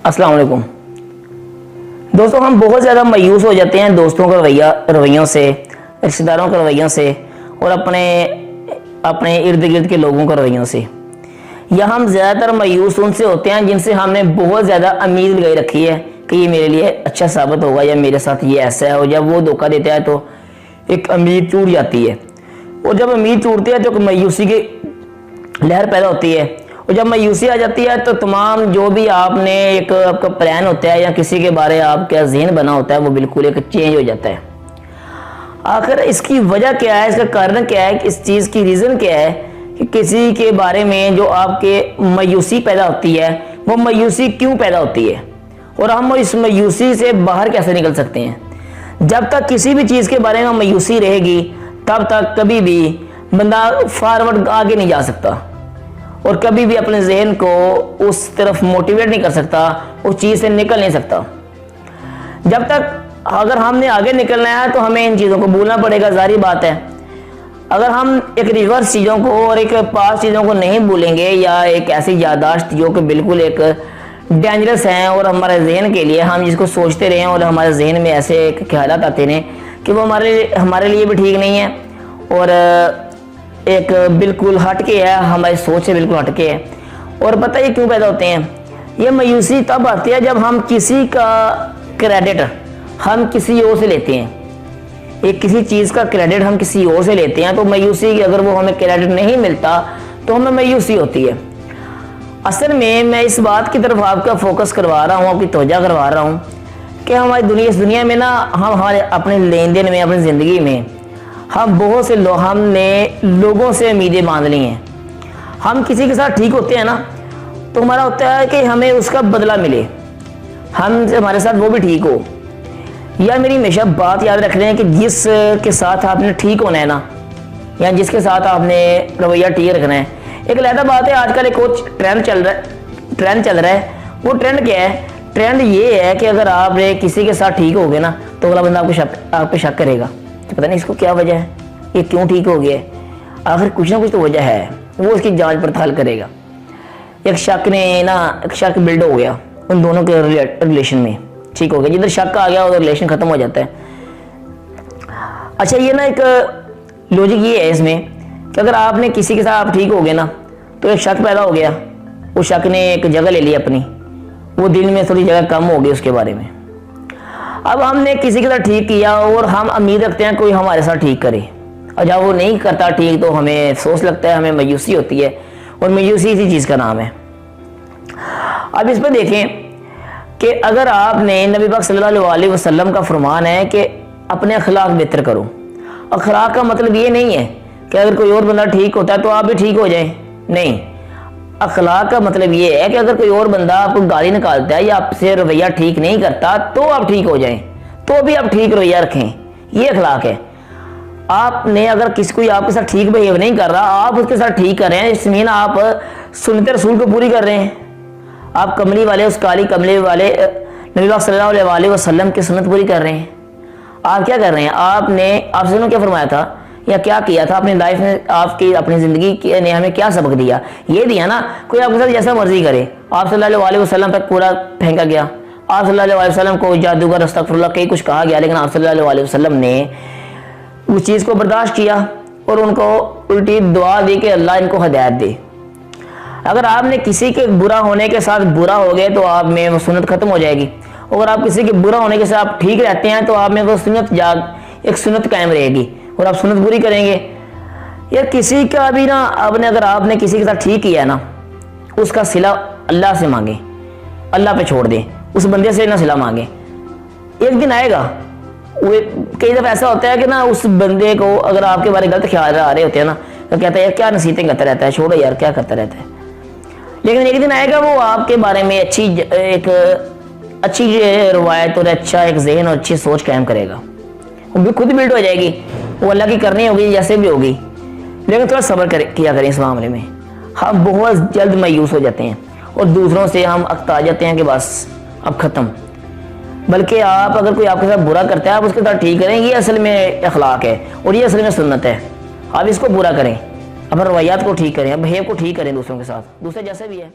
अस्सलाम वालेकुम दोस्तों। हम बहुत ज़्यादा मायूस हो जाते हैं दोस्तों के रवैयों से, रिश्तेदारों के रवैयों से और अपने इर्द गिर्द के लोगों के रवैयों से। या हम ज़्यादातर मायूस उनसे होते हैं जिनसे हमने बहुत ज़्यादा उम्मीद लगाई रखी है कि ये मेरे लिए अच्छा साबित होगा या मेरे साथ ये ऐसा है, और जब वो धोखा देता है तो एक उम्मीद टूट जाती है। और जब उम्मीद टूटती है तो मायूसी की लहर पैदा होती है, और जब मायूसी आ जाती है तो तमाम जो भी आपने एक आपका प्लान होता है या किसी के बारे में आपका जहन बना होता है वो बिल्कुल एक चेंज हो जाता है। आखिर इसकी वजह क्या है, इसका कारण क्या है, इस चीज़ की रीज़न क्या है कि किसी के बारे में जो आपके मायूसी पैदा होती है वो मायूसी क्यों पैदा होती है, और हम इस मायूसी से बाहर कैसे निकल सकते हैं। जब तक किसी भी चीज़ के बारे में मायूसी रहेगी तब तक कभी भी बंदा फॉरवर्ड आगे नहीं जा सकता और कभी भी अपने जहन को उस तरफ मोटिवेट नहीं कर सकता, उस चीज़ से निकल नहीं सकता। जब तक अगर हमने आगे निकलना है तो हमें इन चीज़ों को भूलना पड़ेगा, जारी बात है। अगर हम एक रिवर्स चीज़ों को और एक पास चीज़ों को नहीं भूलेंगे या एक ऐसी याददाश्त जो कि बिल्कुल एक डेंजरस हैं और हमारे जहन के लिए हम जिसको सोचते रहें और हमारे जहन में ऐसे एक ख्यालात आते रहें कि वो हमारे लिए भी ठीक नहीं है और एक बिल्कुल हटके है, हमारी सोच से बिल्कुल हटके है। और पता है क्यों पैदा होते हैं? ये मायूसी तब आती है जब हम किसी का क्रेडिट हम किसी और से लेते हैं, एक किसी चीज़ का क्रेडिट हम किसी और से लेते हैं तो मायूसी, अगर वो हमें क्रेडिट नहीं मिलता तो हमें मायूसी होती है। असल में मैं इस बात की तरफ आपका फोकस करवा रहा हूँ, आपकी तवज्जो करवा रहा हूँ कि हमारी इस दुनिया में ना हम हमारे अपने लेन देन में, अपनी ज़िंदगी में हम बहुत से हमने लोगों से उम्मीदें बांध ली हैं। हम किसी के साथ ठीक होते हैं ना तो हमारा होता है कि हमें उसका बदला मिले, हमारे साथ वो भी ठीक हो। या मेरी हमेशा बात याद रख रहे हैं कि जिस के साथ आपने ठीक होना है ना, या जिसके साथ आपने रवैया ठीक रखना है। एक अलग बात है, आजकल एक और ट्रेंड चल रहा है। वो ट्रेंड क्या है? ट्रेंड ये है कि अगर आप किसी के साथ ठीक हो गए ना तो अगला बंदा आप पे शक करेगा कि पता नहीं इसको क्या वजह है, ये क्यों ठीक हो गया है। आखिर कुछ ना कुछ तो वजह है, वो उसकी जांच पड़ताल करेगा। एक शक बिल्ड हो गया उन दोनों के रिलेशन में, ठीक हो गया। जिधर शक आ गया उधर रिलेशन खत्म हो जाता है। अच्छा, ये ना एक लॉजिक ये है इसमें कि अगर आपने किसी के साथ आप ठीक हो गए ना तो एक शक पैदा हो गया, उस शक ने एक जगह ले ली अपनी, वो दिल में थोड़ी जगह कम हो गई उसके बारे में। अब हमने किसी के साथ ठीक किया और हम उम्मीद रखते हैं कोई हमारे साथ ठीक करे, और जब वो नहीं करता ठीक तो हमें अफसोस लगता है, हमें मायूसी होती है, और मायूसी इसी चीज़ का नाम है। अब इस पर देखें कि अगर आपने नबी पाक सल्लल्लाहु अलैहि वसल्लम का फरमान है कि अपने अखलाक बेहतर करो। अखलाक का मतलब ये नहीं है कि अगर कोई और बंदा ठीक होता है तो आप भी ठीक हो जाएं, नहीं। अखलाक का मतलब ये है कि अगर कोई और बंदा आपको गाली निकालता है या आपसे रवैया ठीक नहीं करता तो आप ठीक हो जाएं, तो भी आप ठीक रवैया रखें, ये अखलाक है। आपने अगर किसी कोई आपके साथ ठीक बिहेव नहीं कर रहा, आप उसके साथ ठीक कर रहे हैं, इसमें ना आप सुन्नत रसूल को पूरी कर रहे हैं। आप कमली वाले, उस काली कमले वाले नबी सल्लल्लाहु अलैहि वसल्लम की सुन्नत पूरी कर रहे हैं। आप क्या कर रहे हैं? आपसे क्या फरमाया था या क्या किया था अपनी लाइफ में, आपकी अपनी ज़िंदगी ने हमें क्या सबक दिया? ये दिया ना, कोई आपके साथ जैसा मर्जी करे, आप सल्लल्लाहु अलैहि वसल्लम तक पूरा फेंका गया, आप सल्लल्लाहु अलैहि वसल्लम को जादूगर, अस्तगफिरुल्लाह कई कुछ कहा गया, लेकिन आप सल्लल्लाहु अलैहि वसल्लम ने उस चीज़ को बर्दाश्त किया और उनको उल्टी दुआ दी कि अल्लाह इनको हिदायत दे। अगर आपने किसी के बुरा होने के साथ बुरा हो गए तो आप में वो सुन्नत खत्म हो जाएगी, और आप किसी के बुरा होने के साथ आप ठीक रहते हैं तो आप में वो एक सुन्नत कायम रहेगी और आप सुन्नत पूरी करेंगे। यार किसी का भी ना अगर आपने किसी के साथ ठीक किया ना, उसका सिला अल्लाह से मांगे, अल्लाह पे छोड़ दें, उस बंदे से ना सिला मांगे। एक दिन आएगा, वो कई दफ़ा ऐसा होता है कि ना उस बंदे को अगर आपके बारे में गलत ख्याल आ रहे होते हैं ना तो कहता है यार क्या नसीहतें करता रहता है, छोड़ो यार क्या करता रहता है। लेकिन एक दिन आएगा वो आपके बारे में अच्छी रवायत और अच्छा एक जहन और अच्छी सोच कायम करेगा, वो भी खुद बिल्ड हो जाएगी, वो अल्लाह की करनी होगी जैसे भी होगी। लेकिन थोड़ा सब्र किया करें इस मामले में। हम बहुत जल्द मायूस हो जाते हैं और दूसरों से हम अकता जाते हैं कि बस अब ख़त्म। बल्कि आप अगर कोई आपके साथ बुरा करता है आप उसके साथ ठीक करें, ये असल में अखलाक है और ये असल में सुन्नत है। आप इसको पूरा करें, अपने रवैयात को ठीक करें, बिहेव को ठीक करें दूसरों के साथ, दूसरे जैसे भी है।